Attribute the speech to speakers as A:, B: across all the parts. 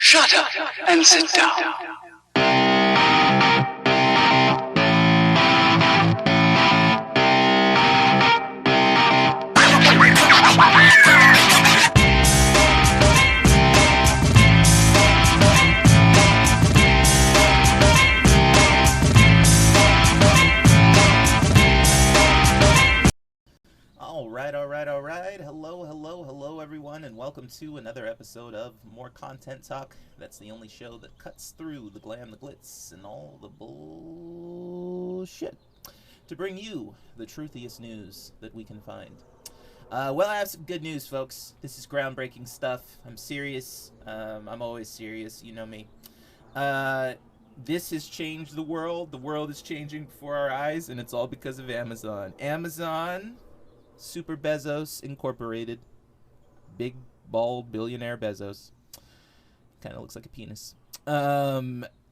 A: Shut up and sit down.
B: All right. Hello, everyone, and welcome to another episode of More Content Talk. That's the only show that cuts through the glam, the glitz, and all the bullshit to bring you the truthiest news that we can find. Well, I have some good news, folks. This is groundbreaking stuff. I'm serious. I'm always serious. You know me. This has changed the world. The world is changing before our eyes, and it's all because of Amazon. Amazon, Super Bezos Incorporated, big, bald, billionaire Bezos, kind of looks like a penis,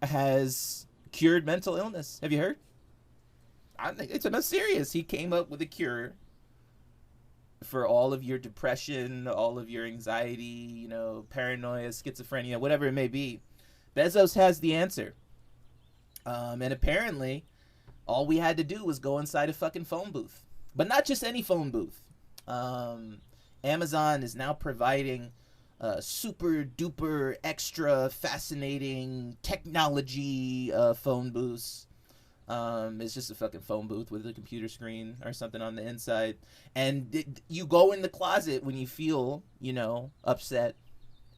B: has cured mental illness. Have you heard? I'm serious. He came up with a cure for all of your depression, all of your anxiety, paranoia, schizophrenia, whatever it may be. Bezos has the answer. And apparently, all we had to do was go inside a fucking phone booth. But not just any phone booth. Amazon is now providing super duper extra fascinating technology phone booths. It's just a fucking phone booth with a computer screen or something on the inside. And you go in the closet when you feel, upset.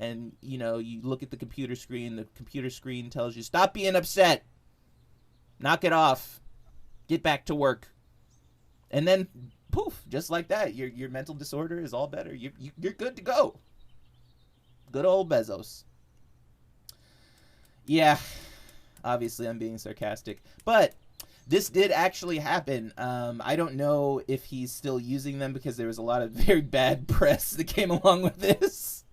B: And, you look at the computer screen tells you, stop being upset. Knock it off. Get back to work. And then, poof, just like that, your mental disorder is all better. You're good to go. Good old Bezos. Yeah, obviously I'm being sarcastic. But this did actually happen. I don't know if he's still using them because there was a lot of very bad press that came along with this.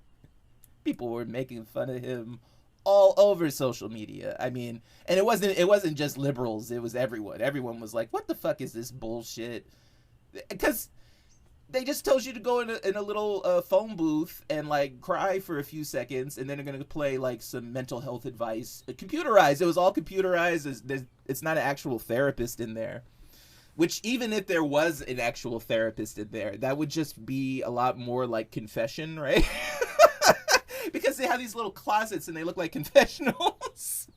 B: People were making fun of him all over social media. I mean, and it wasn't just liberals, it was everyone. Everyone was like, what the fuck is this bullshit? Because they just told you to go in a little phone booth and like cry for a few seconds, and then they're gonna play like some mental health advice. Computerized. It was all computerized. It's not an actual therapist in there. Which, even if there was an actual therapist in there, that would just be a lot more like confession, right? Because they have these little closets and they look like confessionals.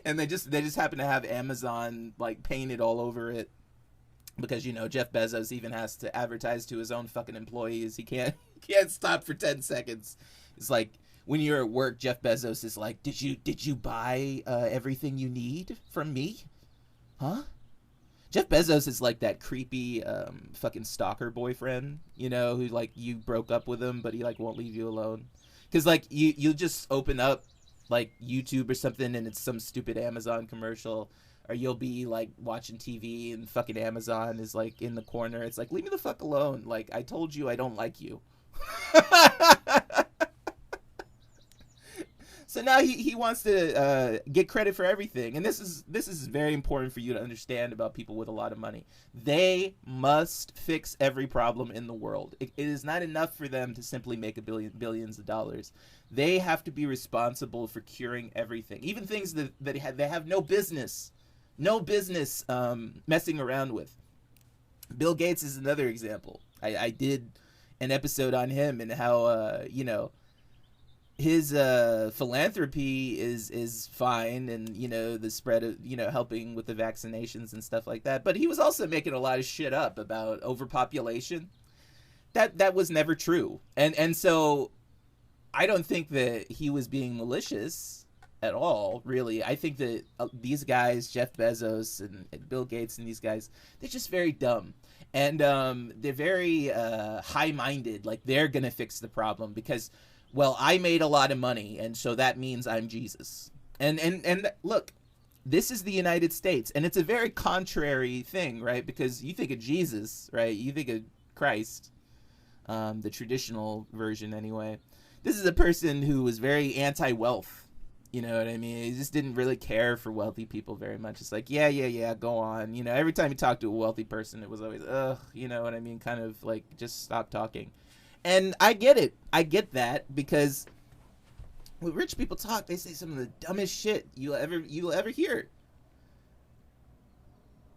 B: And they just happen to have Amazon like painted all over it. Because, Jeff Bezos even has to advertise to his own fucking employees. He can't stop for 10 seconds. It's like when you're at work, Jeff Bezos is like, did you buy everything you need from me? Huh? Jeff Bezos is like that creepy fucking stalker boyfriend, who like you broke up with him, but he like won't leave you alone. Because, like, you'll just open up, like, YouTube or something, and it's some stupid Amazon commercial. Or you'll be, like, watching TV, and fucking Amazon is, like, in the corner. It's like, leave me the fuck alone. Like, I told you I don't like you. So now he wants to get credit for everything. And this is very important for you to understand about people with a lot of money. They must fix every problem in the world. It is not enough for them to simply make billions of dollars. They have to be responsible for curing everything. Even things that they have no business messing around with. Bill Gates is another example. I did an episode on him and how, his philanthropy is fine, and the spread of helping with the vaccinations and stuff like that, but he was also making a lot of shit up about overpopulation that was never true, and so I don't think that he was being malicious at all, really. I think that these guys, Jeff Bezos and Bill Gates and these guys, they're just very dumb, and they're very high-minded, like they're gonna fix the problem because, well, I made a lot of money, and so that means I'm Jesus. And look, this is the United States, and it's a very contrary thing, right? Because you think of Jesus, right? You think of Christ, the traditional version anyway. This is a person who was very anti-wealth. You know what I mean? He just didn't really care for wealthy people very much. It's like, yeah, go on. Every time he talked to a wealthy person, it was always, you know what I mean? Kind of like, just stop talking. And I get it. I get that because when rich people talk, they say some of the dumbest shit you'll ever hear.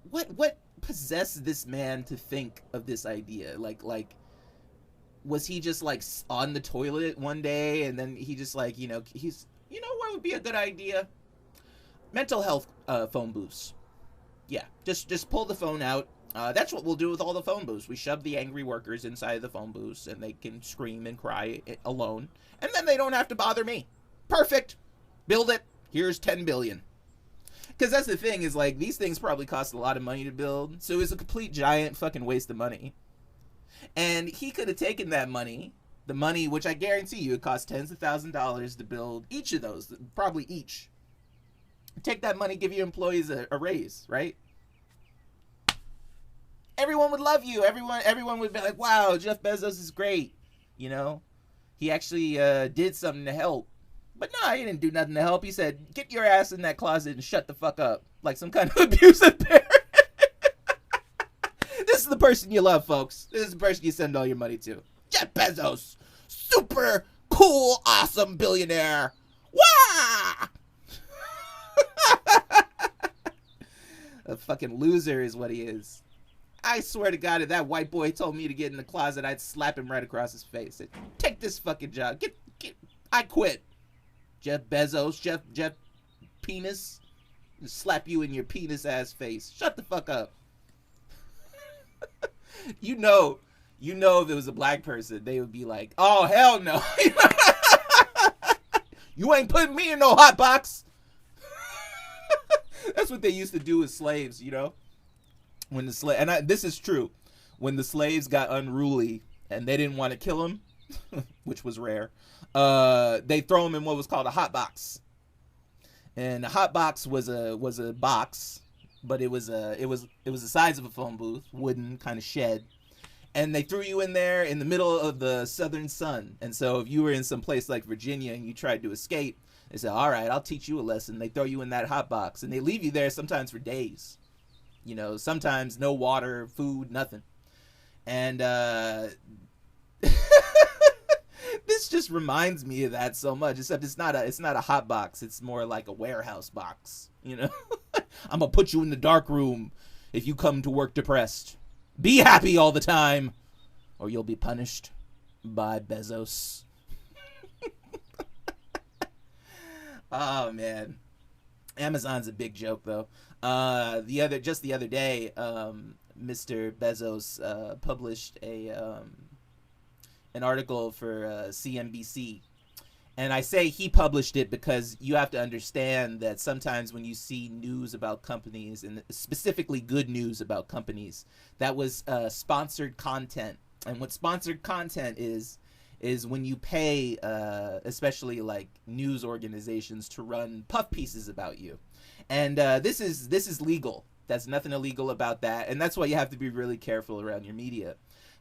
B: What possessed this man to think of this idea? Like was he just like on the toilet one day and then he just like, he's, what would be a good idea? Mental health phone booths. Yeah, just pull the phone out. That's what we'll do with all the phone booths. We shove the angry workers inside the phone booths and they can scream and cry alone. And then they don't have to bother me. Perfect. Build it. Here's 10 billion. Because that's the thing is like these things probably cost a lot of money to build. So it's a complete giant fucking waste of money. And he could have taken that money, the money which I guarantee you it cost tens of thousands of dollars to build each of those, probably each. Take that money, give your employees a raise, right? Everyone would love you. Everyone would be like, wow, Jeff Bezos is great. He actually did something to help. But no, he didn't do nothing to help. He said, get your ass in that closet and shut the fuck up. Like some kind of abusive parent. This is the person you love, folks. This is the person you send all your money to. Jeff Bezos. Super cool, awesome billionaire. Wah! A fucking loser is what he is. I swear to God, if that white boy told me to get in the closet, I'd slap him right across his face. Say, take this fucking job. Get. I quit. Jeff Bezos, Jeff Penis. Slap you in your penis ass face. Shut the fuck up. You know if it was a black person, they would be like, oh, hell no. You ain't putting me in no hot box. That's what they used to do with slaves, When the this is true. When the slaves got unruly and they didn't want to kill them, which was rare, they throw them in what was called a hot box. And a hot box was a box, but it was the size of a phone booth, wooden kind of shed. And they threw you in there in the middle of the southern sun. And so if you were in some place like Virginia and you tried to escape, they said, all right, I'll teach you a lesson. They throw you in that hot box and they leave you there sometimes for days. Sometimes no water, food, nothing. And this just reminds me of that so much, except it's not a hot box. It's more like a warehouse box, I'm going to put you in the dark room if you come to work depressed. Be happy all the time, or you'll be punished by Bezos. Oh, man. Amazon's a big joke, though. The other day, Mr. Bezos published an article for CNBC. And I say he published it because you have to understand that sometimes when you see news about companies, and specifically good news about companies, that was sponsored content. And what sponsored content is when you pay, especially like news organizations, to run puff pieces about you. And this is legal. There's nothing illegal about that. And that's why you have to be really careful around your media.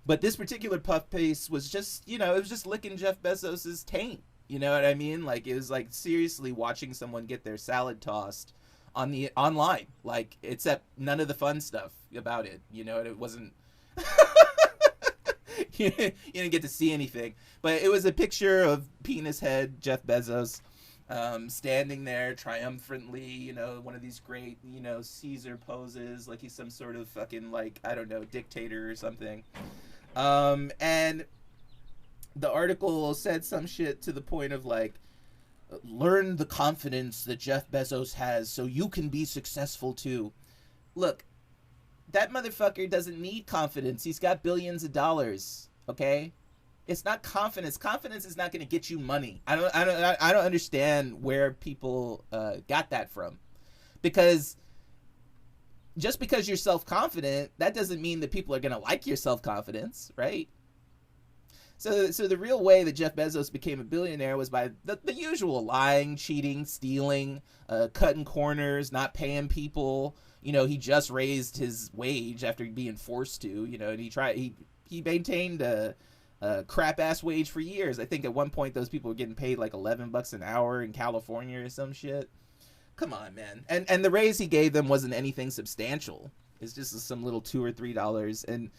B: But this particular puff piece was just, it was just licking Jeff Bezos's taint. You know what I mean? Like, it was like seriously watching someone get their salad tossed online. Like, except none of the fun stuff about it. It wasn't. You didn't get to see anything. But it was a picture of penis head Jeff Bezos standing there triumphantly, one of these great, Caesar poses, like he's some sort of fucking, like, I don't know, dictator or something. And the article said some shit to the point of like, learn the confidence that Jeff Bezos has so you can be successful too. Look, that motherfucker doesn't need confidence. He's got billions of dollars. Okay, it's not confidence. Confidence is not going to get you money. I don't understand where people got that from, because just because you're self-confident, that doesn't mean that people are going to like your self-confidence, right? So the real way that Jeff Bezos became a billionaire was by the usual lying, cheating, stealing, cutting corners, not paying people. He just raised his wage after being forced to, and he maintained a crap ass wage for years. I think at one point those people were getting paid like $11 an hour in California or some shit. Come on, man. And the raise he gave them wasn't anything substantial. It's just some little $2 or $3. And,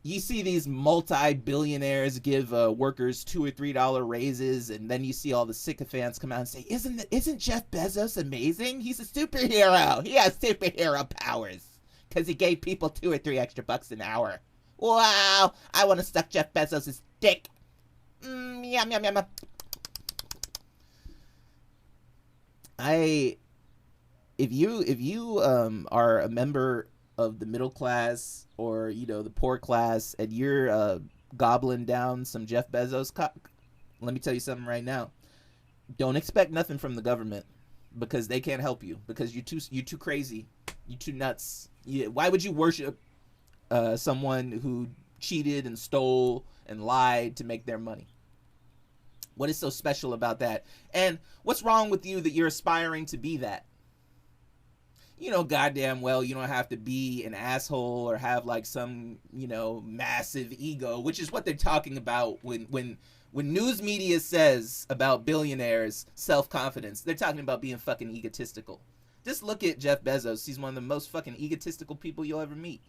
B: You see these multi-billionaires give workers $2 or $3 raises, and then you see all the sycophants come out and say, "Isn't Jeff Bezos amazing? He's a superhero. He has superhero powers because he gave people $2 or $3 extra bucks an hour. Wow! I want to suck Jeff Bezos' dick. Yum yum yum yum." If you are a member of the middle class or the poor class and you're gobbling down some Jeff Bezos let me tell you something right now. Don't expect nothing from the government because they can't help you because you're too crazy. You're too nuts. Why would you worship someone who cheated and stole and lied to make their money? What is so special about that? And what's wrong with you that you're aspiring to be that? Goddamn well, you don't have to be an asshole or have like some, massive ego, which is what they're talking about when news media says about billionaires self-confidence. They're talking about being fucking egotistical. Just look at Jeff Bezos. He's one of the most fucking egotistical people you'll ever meet.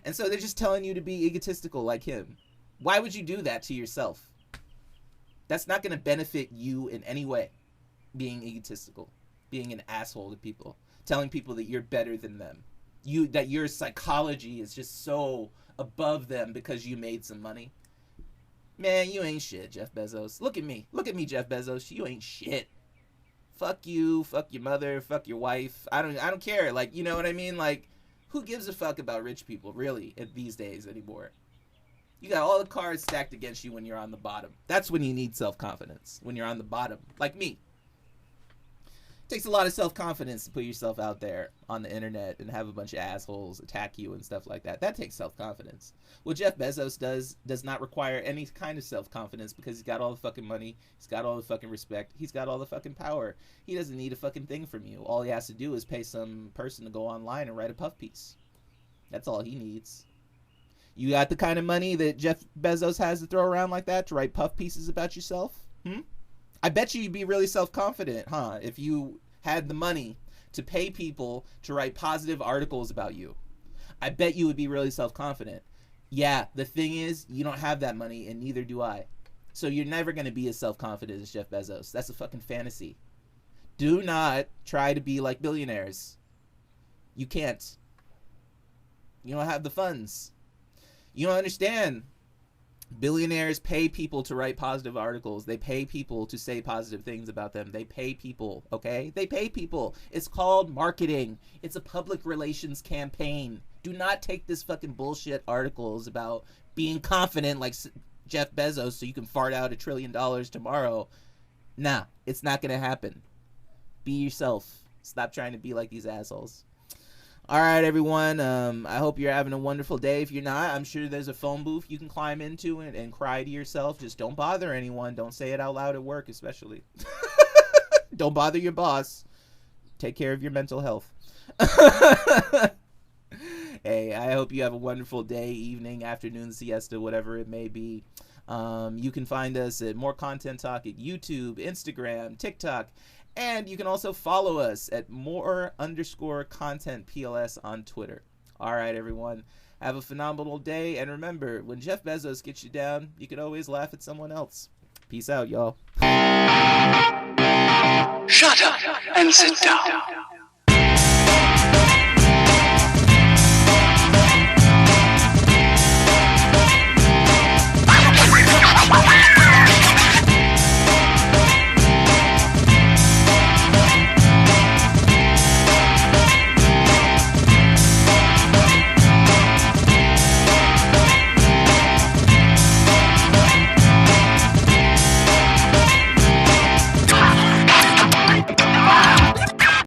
B: And so they're just telling you to be egotistical like him. Why would you do that to yourself? That's not going to benefit you in any way, being egotistical, being an asshole to people. Telling people that you're better than them. That your psychology is just so above them because you made some money. Man, you ain't shit, Jeff Bezos. Look at me. Look at me, Jeff Bezos. You ain't shit. Fuck you. Fuck your mother. Fuck your wife. I don't care. Like, you know what I mean? Like, who gives a fuck about rich people, really, these days anymore? You got all the cards stacked against you when you're on the bottom. That's when you need self-confidence. When you're on the bottom. Like me. Takes a lot of self-confidence to put yourself out there on the internet and have a bunch of assholes attack you and stuff like that. That takes self-confidence. What Jeff Bezos does not require any kind of self-confidence because he's got all the fucking money, he's got all the fucking respect, he's got all the fucking power. He doesn't need a fucking thing from you. All he has to do is pay some person to go online and write a puff piece. That's all he needs. You got the kind of money that Jeff Bezos has to throw around like that to write puff pieces about yourself? I bet you'd be really self-confident, huh? If you had the money to pay people to write positive articles about you. I bet you would be really self-confident. Yeah, the thing is, you don't have that money, and neither do I. So you're never going to be as self-confident as Jeff Bezos. That's a fucking fantasy. Do not try to be like billionaires. You can't. You don't have the funds. You don't understand. Billionaires pay people to write positive articles. They pay people to say positive things about them. They pay people, okay? They pay people. It's called marketing. It's a public relations campaign. Do not take this fucking bullshit articles about being confident like Jeff Bezos so you can fart out $1 trillion tomorrow. Nah, it's not gonna happen. Be yourself. Stop trying to be like these assholes. All right, everyone. I hope you're having a wonderful day. If you're not, I'm sure there's a phone booth you can climb into and cry to yourself. Just don't bother anyone. Don't say it out loud at work, especially. Don't bother your boss. Take care of your mental health. Hey, I hope you have a wonderful day, evening, afternoon, siesta, whatever it may be. You can find us at More Content Talk at YouTube, Instagram, TikTok. And you can also follow us at more_content_PLS on Twitter. All right, everyone. Have a phenomenal day. And remember, when Jeff Bezos gets you down, you can always laugh at someone else. Peace out, y'all.
A: Shut up and sit down.